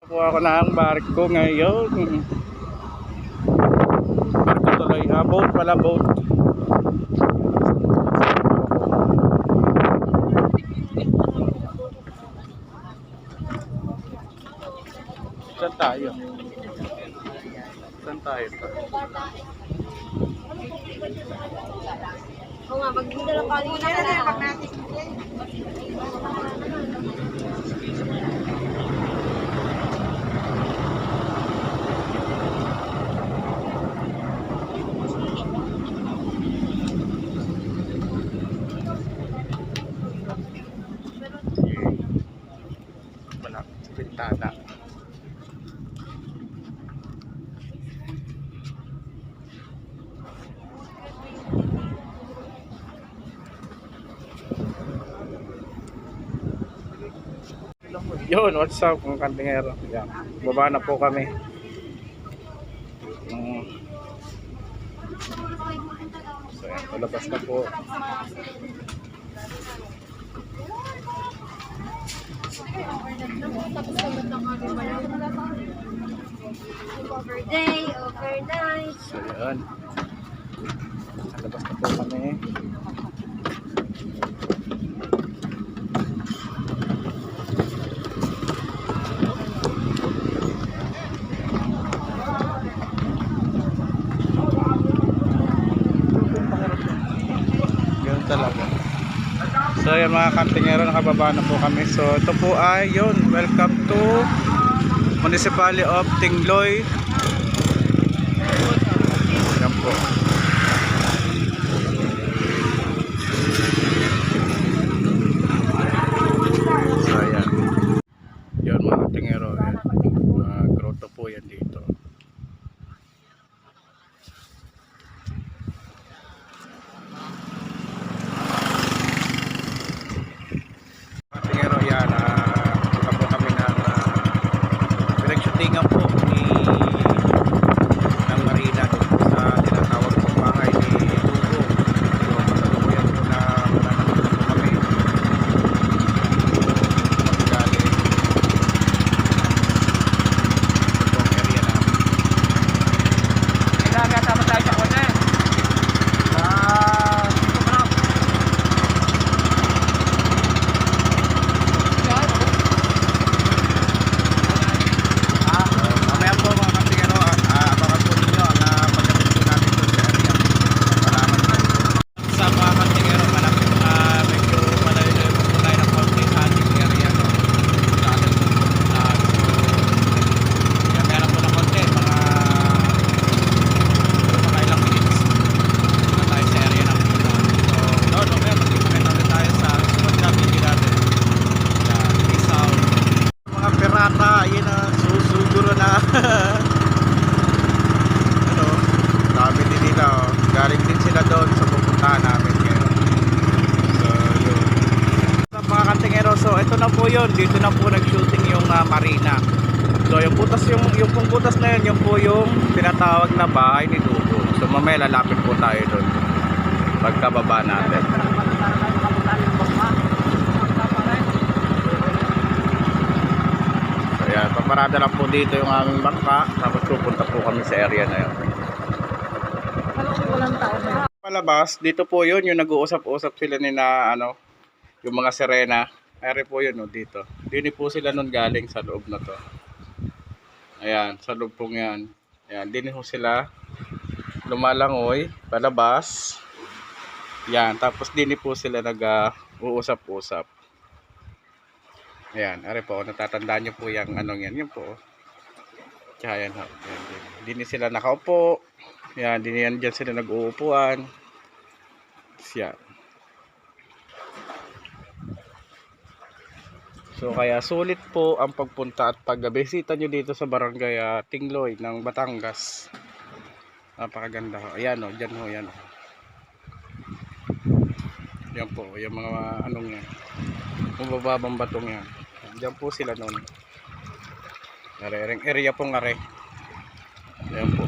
Kuha ko na ang barko ngayon. Barko tuloy. Boat pala, boat. Saan tayo? Saan tayo pa? Oo nga, magdala lang kami na pala. Wala. Bintana. Yun, what's up mga kantingero? Yan. Baba na po kami. So yan, palabas na po. Overday, overnight. So yan. Palabas na po kami. Yun talaga. So yan mga kantingero, nakababa na po kami. So ito po ay yun, welcome to Municipality of Tingloy. Yan po. So yan. Yun mga kantingero, mga grotto po yan dito. Tingero yan, punta po kami ng pinag-shootingan po ng marina sa tinatawag po bahay ni Dugo. So masalukuyan po na mananakot po kami magaling itong area na kailangan tama tayo sa kone mamaya po mga kantingero, abangan po ninyo ang pagdating po natin po sa area. Salamat po. Sa mga kantingero, medyo malayo po tayo ng konti sa ating area. No? Sa ating pupuntahan. So, yan meron po ng konti. Mga ilang minutes na tayo sa area ng pupuntahan. So, no, mamaya magkikita na rin tayo sa sunod na video natin. Yan, peace out. Mga pirata, ayun na, susuguro na. Ano, dami din nila, oh. Galing din sila doon sa pupuntahan namin ngayon. So, yun. Sa mga kantingero, so ito na po yun. Dito na po nag-shooting yung marina. So, yung pong butas na yun, yung po yung tinatawag na bahay ni Dugo. So, mamaya lalapit po tayo doon pagkababa natin. Ayan, paparada lang po dito yung aming bangka, tapos pupunta po kami sa area na yun. Palabas, dito po yun, yung nag-uusap-usap sila ni na, yung mga sirena. Ere po yun, no, dito. Dini po sila nun galing sa loob na to. Ayan, sa loob pong yan. Ayan, dini po sila lumalangoy, palabas. Ayan, tapos dini po sila nag-uusap-usap. Ayan, are po, natatandaan nyo po yung anong yan. Yan po. Kaya yan, dini sila nakaupo. Ayan, dini yan dyan sila nag-uupuan. Yan. So, kaya sulit po ang pagpunta at pagbisita nyo dito sa barangay Tingloy ng Batangas. Napakaganda ho. Ayan o, dyan ho, yan o. Yan po, yung mga anong yan. Mabababang batong yan. Diyan po sila noon. Area pong are. Ayan po.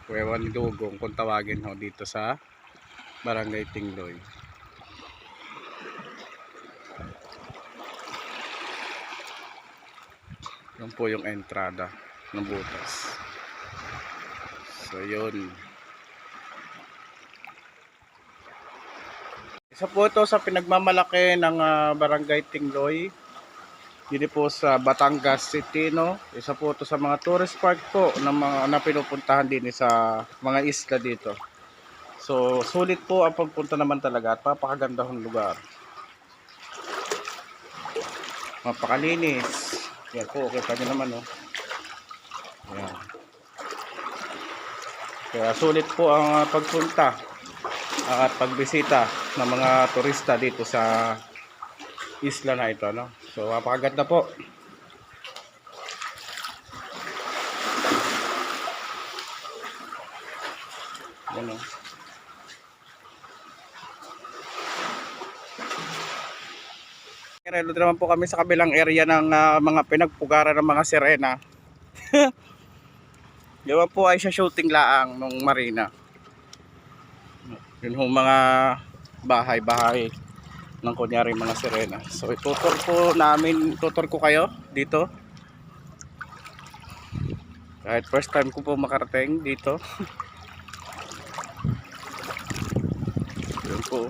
Kuwewan ni Dugong kung tawagin ho dito sa Barangay Tingloy. Yan po yung entrada ng butas. So yun. Isa po ito sa pinagmamalaki ng Barangay Tingloy. Dito po sa Batangas City, no? Isa po ito sa mga tourist park po na pinupuntahan din sa mga isla dito. So sulit po ang pagpunta naman talaga at papakagandahong lugar. Mapakalinis. Yan po, kita nyo naman, no? Yan. Kaya sulit po ang pagpunta at pagbisita ng mga turista dito sa isla na ito, no? So napakaganda po. Ano? Dito naman po kami sa kabilang area ng mga pinagpugaran ng mga sirena. Diba po ay siya shooting laang ng marina. Yun yung mga bahay-bahay ng kunyari mga sirena. So tutor ko kayo dito. Kahit first time ko po makarating dito. Yun po.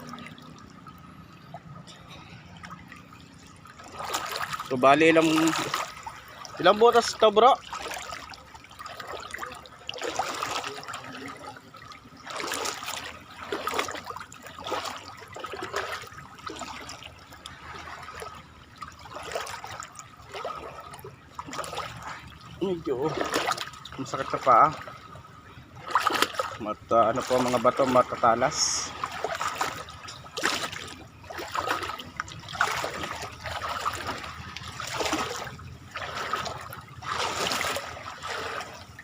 So bali ilang butas ito, bro? Medyo masakit sa paa. Ano po ang mga bato matatalas.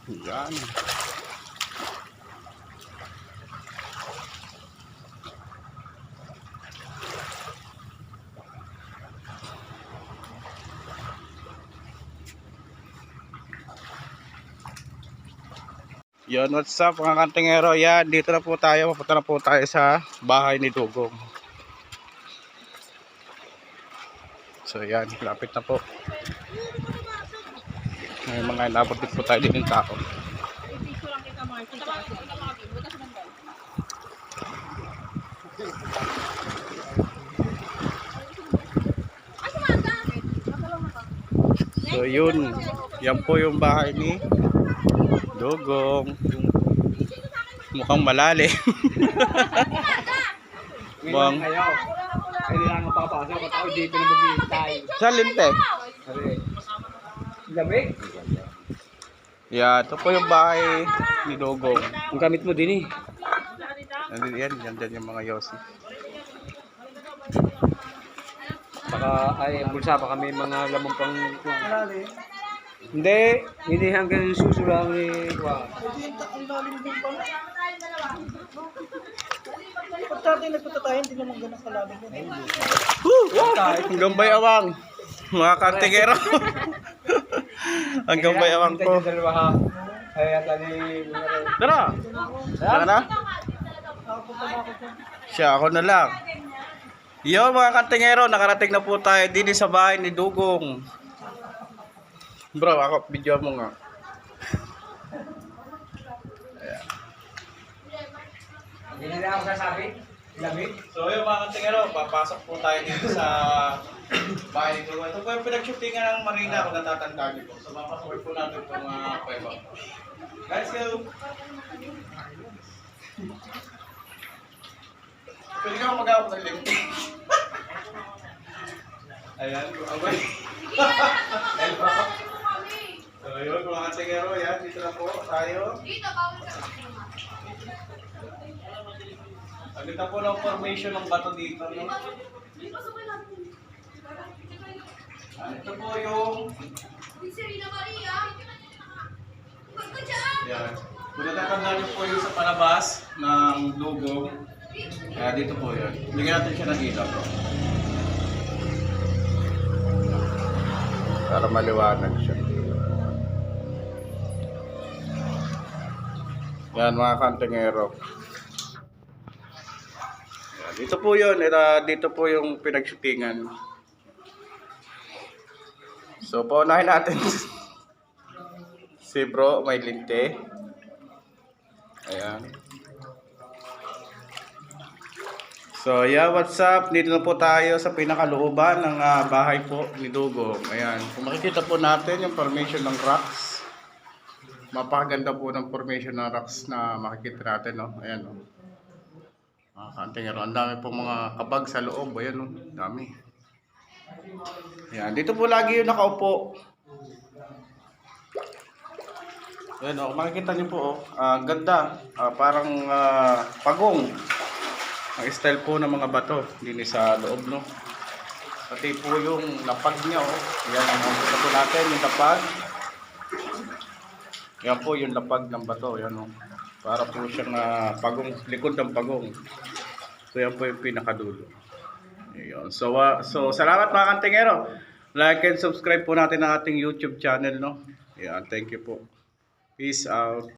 Yan. Yan, what's up mga kantingero? Yan, dito na po tayo. Mapunta na po tayo sa bahay ni Dugong. So yan, lapit na po. May mga inabot din po tayo din ng tao. So yun, yan po yung bahay ni Dugong. Mukhang malalim. Bang. Kailangan papasok at ako dito na maghihintay. Sa linte. Lamig? Yeah, ito po yung bahay ni Dugong. Ang gamit mo din eh. Yan yung mga yosi. Baka ay bulsa baka may mga lamang pang hindi hanggang susulang ni Juan. Pag dati nagpunta tayo, hindi naman ganun kalalim yun. Hanggang bayawang. Mga kantingero. Hanggang bayawang ko. Ay at ani Tara. Tara na. Siya, ako na lang. Yo mga kantingero, nakarating na po tayo din sa bahay ni Dugong. Bro, ako, video mo nga. hindi na ako sasabi. Lamig. So yung mga kantingero, papasok po tayo dito sa bahay ni Dugong. Ito po yung pinag-shootingan ng marina kung natatandaan niyo po. So mapasok po natin itong kuweba. Guys, go! Pwede ka mag-awak ng link. Ayan, away. So yun mga kantingero, yan, dito na po tayo. Ang ganda po ng formation ng bato dito, no? Ito po yung... Yan. Kung natatandaan niyo po yung sa palabas ng Dugong, kaya dito po yun. Bigyan natin siya ng ilaw. Para maliwanag siya. Yan mga kantingero. Yan. Dito po yun. Dito po yung pinagshootingan. So paunahin natin Si bro, may linte. Ayan. So, yeah, what's up? Dito na po tayo sa pinakalooban ng bahay po ni Dugong. Ayan. Kung makikita po natin yung formation ng rocks. Mapakaganda po ng formation ng rocks na makikita natin, no? Ayan, no? Mga kantingero. Ang dami po mga kabag sa loob. Ayan, no? Dami. Ayan. Dito po lagi yung nakaupo. Ayan, oh, makikita niyo po, oh. Ganda. Parang pagong. Ang style po ng mga bato din sa loob, no. Pati po yung lapag niya, oh. Ayan, makikita po natin yung lapag. Ayan po yung lapag ng bato. Ayan, oh. Para po siyang pagong, likod ng pagong. So, yan po yung pinakadulo. Ayan. So, salamat mga kantingero. Like and subscribe po natin ang ating YouTube channel, no. Ayan, thank you po. Peace out.